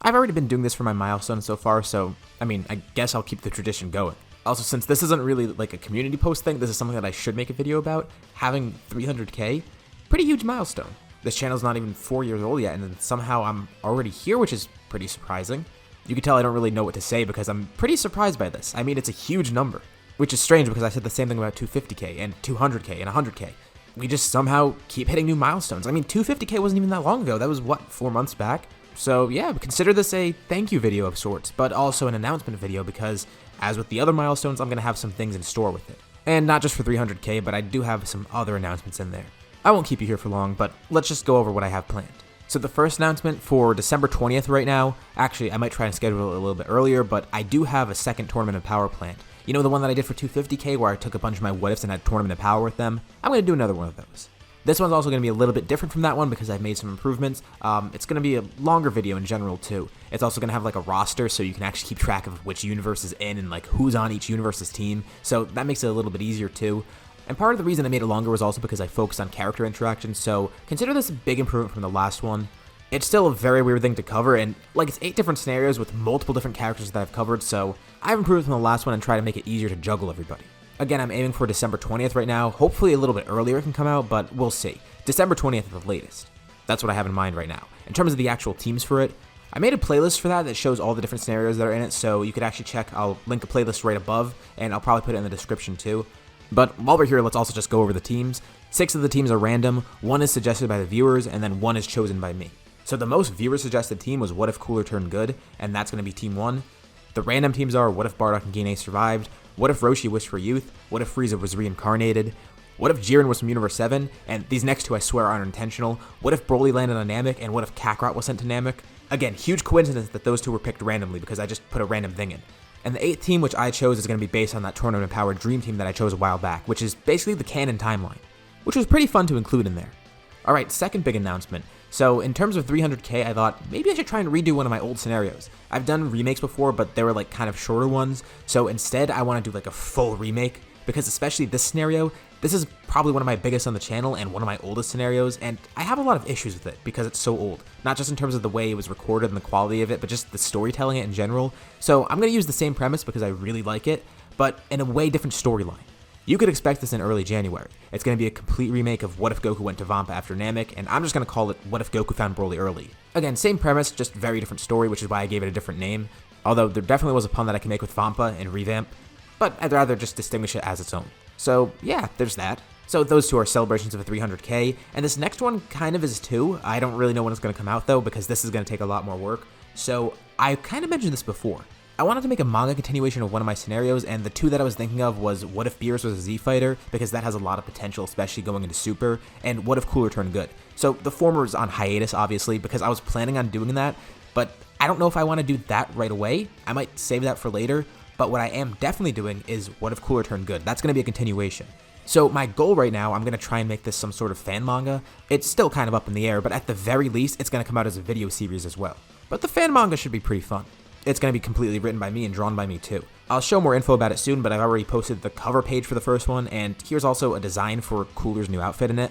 I've already been doing this for my milestone so far, so, I mean, I guess I'll keep the tradition going. Also, since this isn't really like a community post thing, this is something that I should make a video about. Having 300k, pretty huge milestone. This channel's not even 4 years old yet, and then somehow I'm already here, which is pretty surprising. You can tell I don't really know what to say because I'm pretty surprised by this. I mean, it's a huge number, which is strange because I said the same thing about 250k and 200k and 100k. We just somehow keep hitting new milestones. I mean, 250k wasn't even that long ago. That was, what, 4 months back? So yeah, consider this a thank you video of sorts, but also an announcement video because, as with the other milestones, I'm going to have some things in store with it. And not just for 300k, but I do have some other announcements in there. I won't keep you here for long, but let's just go over what I have planned. So the first announcement for December 20th right now, actually I might try and schedule it a little bit earlier, but I do have a second Tournament of Power planned. You know the one that I did for 250k where I took a bunch of my what ifs and had Tournament of Power with them? I'm going to do another one of those. This one's also going to be a little bit different from that one because I've made some improvements. It's going to be a longer video in general too. It's also going to have like a roster so you can actually keep track of which universe is in and like who's on each universe's team. So that makes it a little bit easier too. And part of the reason I made it longer was also because I focused on character interaction, so consider this a big improvement from the last one. It's still a very weird thing to cover, and like it's 8 different scenarios with multiple different characters that I've covered, so I've improved from the last one and tried to make it easier to juggle everybody. Again, I'm aiming for December 20th right now. Hopefully a little bit earlier it can come out, but we'll see. December 20th at the latest. That's what I have in mind right now. In terms of the actual teams for it, I made a playlist for that shows all the different scenarios that are in it, so you could actually check. I'll link a playlist right above, and I'll probably put it in the description too. But while we're here, let's also just go over the teams. 6 of the teams are random, 1 is suggested by the viewers, and then 1 is chosen by me. So the most viewer-suggested team was What If Cooler Turned Good, and that's going to be Team 1. The random teams are What If Bardock and Gine survived, What If Roshi wished for youth, What If Frieza was reincarnated, What If Jiren was from Universe 7, and these next 2 I swear are intentional, What If Broly landed on Namek, and What If Kakarot was sent to Namek. Again, huge coincidence that those 2 were picked randomly because I just put a random thing in. And the 8th team, which I chose, is going to be based on that Tournament of Power Dream Team that I chose a while back, which is basically the canon timeline, which was pretty fun to include in there. Alright, second big announcement. So in terms of 300k, I thought maybe I should try and redo one of my old scenarios. I've done remakes before, but they were like kind of shorter ones, so instead I want to do like a full remake, because especially this scenario, this is probably one of my biggest on the channel and one of my oldest scenarios, and I have a lot of issues with it because it's so old. Not just in terms of the way it was recorded and the quality of it, but just the storytelling in general. So I'm going to use the same premise because I really like it, but in a way different storyline. You could expect this in early January. It's going to be a complete remake of What If Goku Went to Vampa after Namek, and I'm just going to call it What If Goku Found Broly Early. Again, same premise, just very different story, which is why I gave it a different name. Although there definitely was a pun that I can make with Vampa and Revamp, but I'd rather just distinguish it as its own. So yeah, there's that. So those 2 are celebrations of a 300k, and this next one kind of is too. I don't really know when it's going to come out though, because this is going to take a lot more work. So I kind of mentioned this before. I wanted to make a manga continuation of one of my scenarios, and the 2 that I was thinking of was What If Beerus was a Z Fighter, because that has a lot of potential, especially going into Super, and What If Cooler Turned Good. So the former is on hiatus, obviously, because I was planning on doing that, but I don't know if I want to do that right away. I might save that for later, but what I am definitely doing is What If Cooler Turned Good. That's going to be a continuation. So my goal right now, I'm going to try and make this some sort of fan manga. It's still kind of up in the air, but at the very least, it's going to come out as a video series as well. But the fan manga should be pretty fun. It's going to be completely written by me and drawn by me too. I'll show more info about it soon, but I've already posted the cover page for the first one, and here's also a design for Cooler's new outfit in it.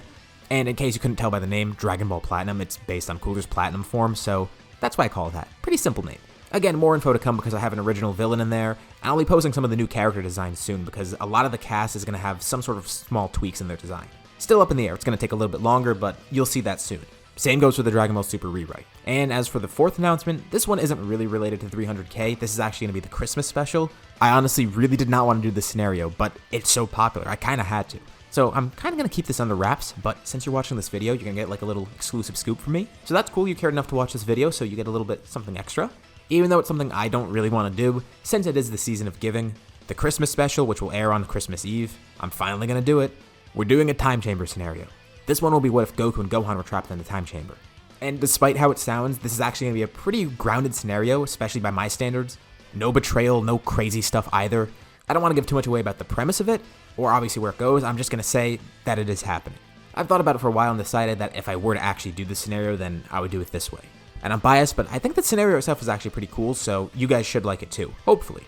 And in case you couldn't tell by the name, Dragon Ball Platinum, it's based on Cooler's Platinum form, so that's why I call it that. Pretty simple name. Again, more info to come because I have an original villain in there, and I'll be posting some of the new character designs soon because a lot of the cast is going to have some sort of small tweaks in their design. Still up in the air, it's going to take a little bit longer, but you'll see that soon. Same goes for the Dragon Ball Super rewrite. And as for the 4th announcement, this one isn't really related to 300k, this is actually going to be the Christmas special. I honestly really did not want to do this scenario, but it's so popular, I kind of had to. So I'm kind of going to keep this under wraps, but since you're watching this video, you're going to get like a little exclusive scoop from me. So that's cool, you cared enough to watch this video, so you get a little bit something extra. Even though it's something I don't really want to do, since it is the season of giving, the Christmas special, which will air on Christmas Eve, I'm finally going to do it. We're doing a time chamber scenario. This one will be What If Goku and Gohan were trapped in the time chamber. And despite how it sounds, this is actually going to be a pretty grounded scenario, especially by my standards. No betrayal, no crazy stuff either. I don't want to give too much away about the premise of it, or obviously where it goes, I'm just going to say that it is happening. I've thought about it for a while and decided that if I were to actually do this scenario, then I would do it this way. And I'm biased, but I think the scenario itself is actually pretty cool, so you guys should like it too, hopefully.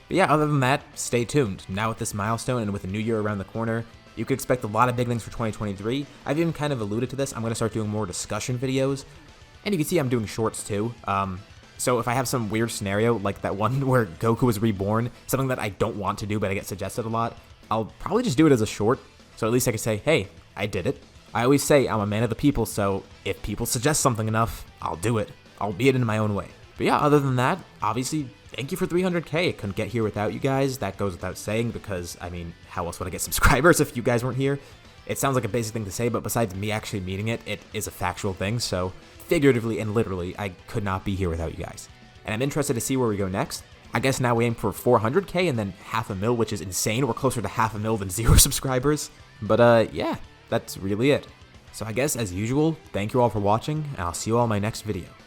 But yeah, other than that, stay tuned. Now with this milestone and with a new year around the corner, you can expect a lot of big things for 2023. I've even kind of alluded to this. I'm going to start doing more discussion videos. And you can see I'm doing shorts too. So if I have some weird scenario like that one where Goku was reborn, something that I don't want to do but I get suggested a lot, I'll probably just do it as a short, so at least I can say, hey, I did it. I always say I'm a man of the people, so if people suggest something enough, I'll do it, albeit in my own way. But yeah, other than that, obviously, thank you for 300k. I couldn't get here without you guys. That goes without saying because, I mean, how else would I get subscribers if you guys weren't here? It sounds like a basic thing to say, but besides me actually meaning it, it is a factual thing, so figuratively and literally, I could not be here without you guys. And I'm interested to see where we go next. I guess now we aim for 400k and then 500,000, which is insane. We're closer to 500,000 than 0 subscribers. But yeah, that's really it. So I guess, as usual, thank you all for watching, and I'll see you all in my next video.